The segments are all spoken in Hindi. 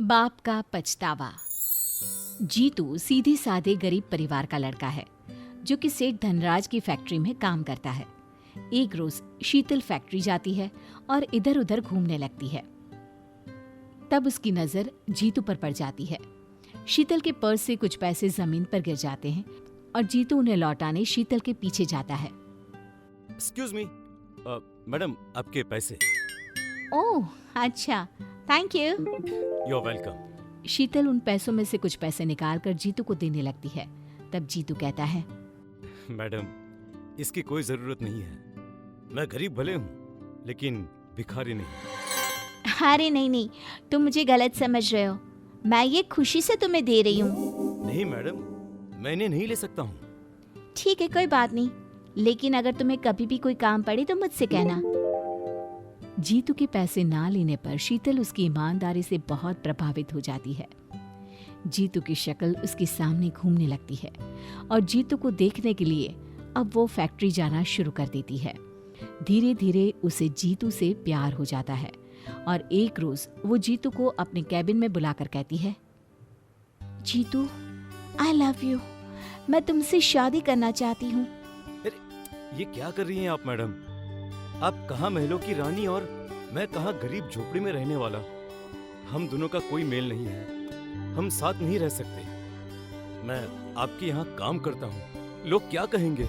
बाप का पछतावा। जीतू सीधे साधे गरीब परिवार का लड़का है जो कि सेठ धनराज की फैक्ट्री में काम करता है। एक रोज शीतल फैक्ट्री जाती है और इधर उधर घूमने लगती है। तब उसकी नजर जीतू पर पड़ जाती है। शीतल के पर्स से कुछ पैसे जमीन पर गिर जाते हैं और जीतू उन्हें लौटाने शीतल के पीछे जाता है। एक्सक्यूज मी, मैडम आपके पैसे। ओह अच्छा, thank you. You are welcome. Sheetal उन पैसों में से कुछ पैसे निकालकर जीतू को देने लगती है। तब जीतू कहता है, मैडम इसकी कोई जरूरत नहीं है। मैं गरीब भले हूँ लेकिन भिखारी नहीं। अरे नहीं, तुम मुझे गलत समझ रहे हो। मैं ये खुशी से तुम्हें दे रही हूँ। नहीं मैडम, मैं इन्हें नहीं ले सकता हूँ। ठीक है, कोई बात नहीं, लेकिन अगर तुम्हें कभी भी कोई काम पड़े तो मुझसे कहना। जीतू के पैसे ना लेने पर शीतल उसकी ईमानदारी से बहुत प्रभावित हो जाती है। जीतू की शक्ल उसके सामने घूमने लगती है और जीतू को देखने के लिए अब वो फैक्ट्री जाना शुरू कर देती है। धीरे धीरे उसे जीतू से प्यार हो जाता है और एक रोज वो जीतू को अपने कैबिन में बुलाकर कहती है, जीतू आई लव यू, मैं तुमसे शादी करना चाहती हूँ। ये क्या कर रही हैं आप मैडम? आप कहाँ महलों की रानी और मैं कहाँ गरीब झोपड़ी में रहने वाला। हम दोनों का कोई मेल नहीं है, हम साथ नहीं रह सकते। मैं आपके यहाँ काम करता हूँ, लोग क्या कहेंगे?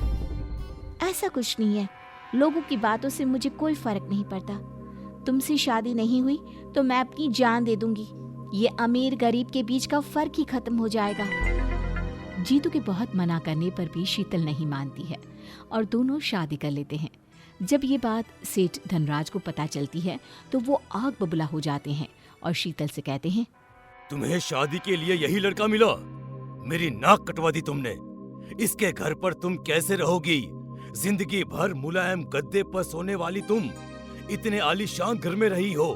ऐसा कुछ नहीं है, लोगों की बातों से मुझे कोई फर्क नहीं पड़ता। तुमसे शादी नहीं हुई तो मैं अपनी जान दे दूंगी। ये अमीर गरीब के बीच का फर्क ही खत्म हो जाएगा। जीतू के बहुत मना करने पर भी शीतल नहीं मानती है और दोनों शादी कर लेते हैं। जब ये बात सेठ धनराज को पता चलती है तो वो आग बबूला हो जाते हैं और शीतल से कहते हैं, तुम्हें शादी के लिए यही लड़का मिला? मेरी नाक कटवा दी तुमने। इसके घर पर तुम कैसे रहोगी? जिंदगी भर मुलायम गद्दे पर सोने वाली तुम इतने आलीशान घर में रही हो,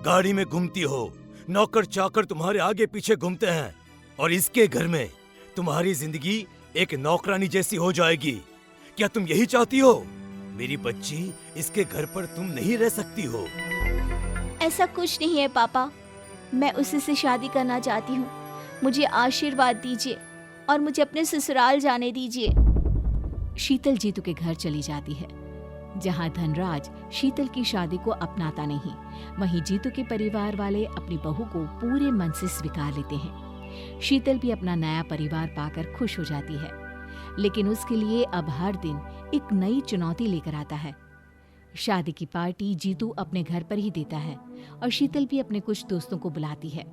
गाड़ी में घूमती हो, नौकर चाकर तुम्हारे आगे पीछे घूमते हैं, और इसके घर में तुम्हारी जिंदगी एक नौकरानी जैसी हो जाएगी। क्या तुम यही चाहती हो? मेरी बच्ची, इसके घर पर तुम नहीं रह सकती हो। ऐसा कुछ नहीं है पापा, मैं उसी से शादी करना चाहती हूँ। मुझे आशीर्वाद दीजिए और मुझे अपने ससुराल जाने दीजिए। शीतल जीतू के घर चली जाती है, जहाँ धनराज शीतल की शादी को अपनाता नहीं। वहीं जीतू के परिवार वाले अपनी बहू को पूरे मन से स्वीकार लेते हैं। शीतल भी अपना नया परिवार पाकर खुश हो जाती है, लेकिन उसके लिए अब हर दिन एक नई चुनौती लेकर आता है। शादी की पार्टी जीतू अपने घर पर ही देता है और शीतल भी अपने कुछ दोस्तों को बुलाती है।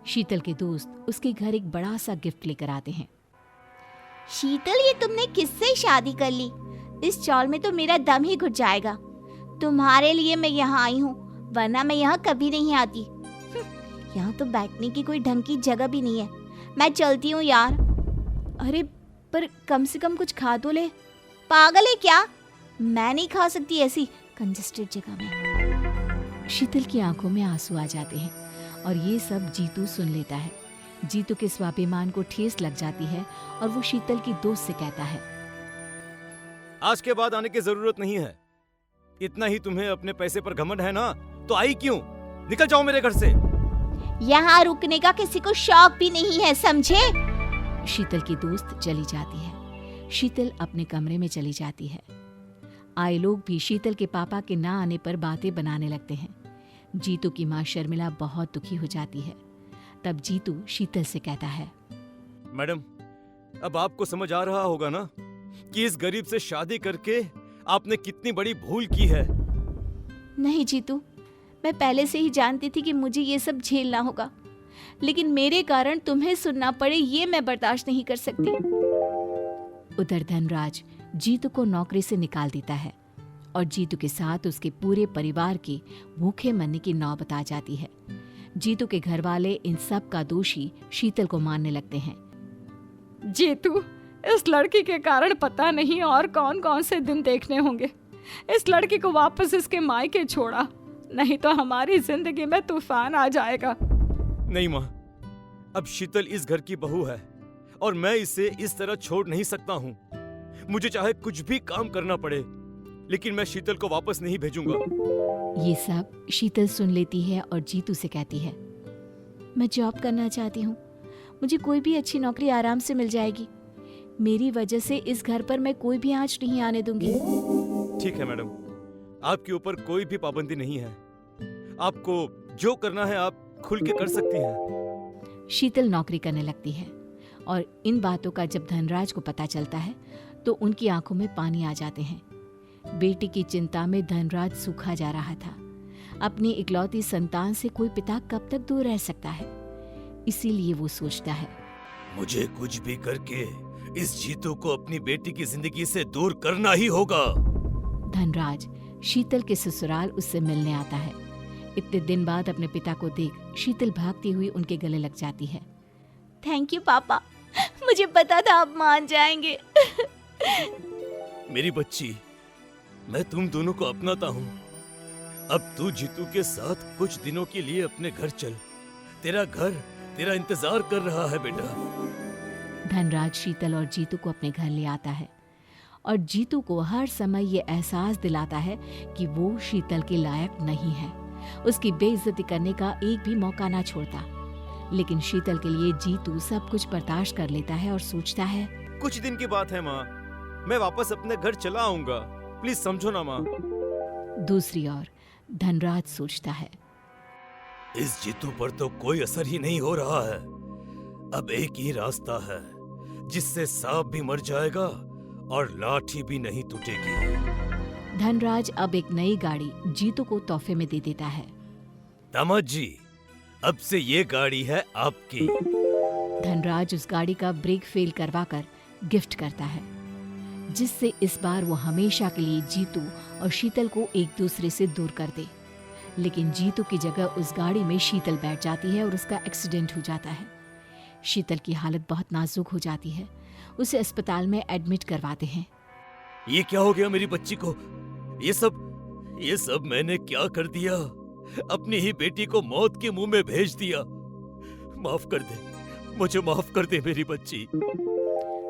शीतल के दोस्त उसके घर एक बड़ा सा गिफ्ट लेकर आते हैं। शीतल, ये तुमने किससे शादी कर ली? इस चौल में तो मेरा दम ही घुट जाएगा। तुम्हारे लिए मैं यहाँ आई हूँ, वरना मैं यहाँ कभी नहीं आती। यहाँ तो बैठने की कोई ढंग की जगह भी नहीं है। मैं चलती हूँ यार। अरे पर कम से कम कुछ खा तो ले। पागल है क्या? मैं नहीं खा सकती ऐसी कंजेस्टेड जगह में। शीतल की आंखों में आंसू आ जाते हैं और ये सब जीतू सुन लेता है। जीतू के स्वाभिमान को ठेस लग जाती है और वो शीतल की दोस्त से कहता है, आज के बाद आने की जरूरत नहीं है। इतना ही तुम्हें अपने पैसे पर घमंड है ना, तो आई क्यों? निकल जाओ मेरे घर से। यहाँ रुकने का किसी को शौक भी नहीं है, समझे? शीतल की दोस्त चली जाती है। शीतल अपने कमरे में चली जाती है। आए लोग भी शीतल के पापा के ना आने पर बातें बनाने लगते हैं। जीतू की माँ शर्मिला बहुत दुखी हो जाती है। तब जीतू शीतल से कहता है, मैडम, अब आपको समझ आ रहा होगा ना कि इस गरीब से शादी करके आपने कितनी बड़ी भूल की है। नहीं जीतू, मैं पहले से ही जानती थी कि मुझे ये सब झेलना होगा, लेकिन मेरे कारण तुम्हें सुनना पड़े ये मैं बर्दाश्त नहीं कर सकती। उधर धनराज जीतू को नौकरी से निकाल देता है और जीतू के साथ उसके पूरे परिवार के भूखे मरने की नौबत आ जाती है। जीतू के घर वाले इन सब का दोषी शीतल को मानने लगते हैं। जीतू, इस लड़की के कारण पता नहीं और कौन कौन से दिन देखने होंगे। इस लड़की को वापस इसके मायके छोड़ा, नहीं तो हमारी जिंदगी में तूफान आ जाएगा। नहीं माँ, अब शीतल इस घर की बहू है और मैं इसे इस तरह छोड़ नहीं सकता हूँ। मुझे चाहे कुछ भी काम करना पड़े, लेकिन मैं शीतल को वापस नहीं भेजूंगा। ये सब शीतल सुन लेती है और जीतू से कहती है, मैं जॉब करना चाहती हूँ। मुझे कोई भी अच्छी नौकरी आराम से मिल जाएगी। मेरी वजह से इस घर पर मैं कोई भी आंच नहीं आने दूंगी। ठीक है मैडम, आपके ऊपर कोई भी पाबंदी नहीं है। आपको जो करना है आप खुल के कर सकती हैं। शीतल नौकरी करने लगती है और इन बातों का जब धनराज को पता चलता है तो उनकी आंखों में पानी आ जाते हैं। बेटी की चिंता में धनराज सूखा जा रहा था। अपनी इकलौती संतान से कोई पिता कब तक दूर रह सकता है? इसीलिए वो सोचता है, मुझे कुछ भी करके इस जीतू को अपनी बेटी की जिंदगी से दूर करना ही होगा। धनराज शीतल के ससुराल उससे मिलने आता है। इतने दिन बाद अपने पिता को देख शीतल भागती हुई उनके गले लग जाती है। थैंक यू पापा, मुझे पता था आप मान जाएंगे। मेरी बच्ची, मैं तुम दोनों को अपनाता हूँ। अब तू जीतू के साथ कुछ दिनों के लिए अपने घर चल। तेरा घर तेरा इंतजार कर रहा है बेटा। धनराज शीतल और जीतू को अपने घर ले आता है और जीतू को हर समय ये एहसास दिलाता है कि वो शीतल के लायक नहीं है। उसकी बेइज्जती करने का एक भी मौका ना छोड़ता। लेकिन शीतल के लिए जीतू सब कुछ बर्दाश्त कर लेता है और सोचता है, कुछ दिन की बात है माँ, मैं वापस अपने घर चला आऊंगा। प्लीज समझो ना माँ। दूसरी ओर धनराज सोचता है, इस जीतू पर तो कोई असर ही नहीं हो रहा है। अब एक ही रास्ता है जिससे सांप भी मर जाएगा और लाठी भी नहीं टूटेगी। धनराज अब एक नई गाड़ी जीतू को तोहफे में दे देता है। दामाद जी, अब से ये गाड़ी है आपकी। धनराज उस गाड़ी का ब्रेक फेल करवाकर गिफ्ट करता है, जिससे इस बार वो हमेशा के लिए जीतू और शीतल को एक दूसरे से दूर कर दे। लेकिन जीतू की जगह उस गाड़ी में शीतल बैठ जाती है और उसका एक्सीडेंट हो जाता है। शीतल की हालत बहुत नाजुक हो जाती है। उसे अस्पताल में एडमिट करवाते हैं। ये क्या हो गया मेरी बच्ची को? ये सब मैंने क्या कर दिया? अपनी ही बेटी को मौत के मुंह में भेज दिया। माफ कर दे, मुझे माफ कर दे मेरी बच्ची।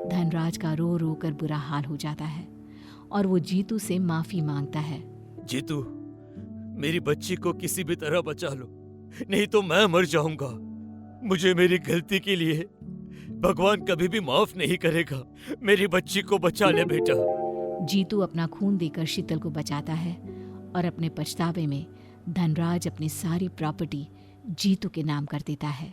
धनराज का रो रो कर बुरा हाल हो जाता है और वो जीतू से माफी मांगता है। जीतू, मेरी बच्ची को किसी भी तरह बचा लो, नहीं तो मैं मर जाऊंगा। मुझे मेरी गलती के लिए भगवान कभी भी माफ नहीं करेगा। मेरी बच्ची को बचा ले बेटा। जीतू अपना खून देकर शीतल को बचाता है और अपने पछतावे में धनराज अपनी सारी प्रॉपर्टी जीतू के नाम कर देता है।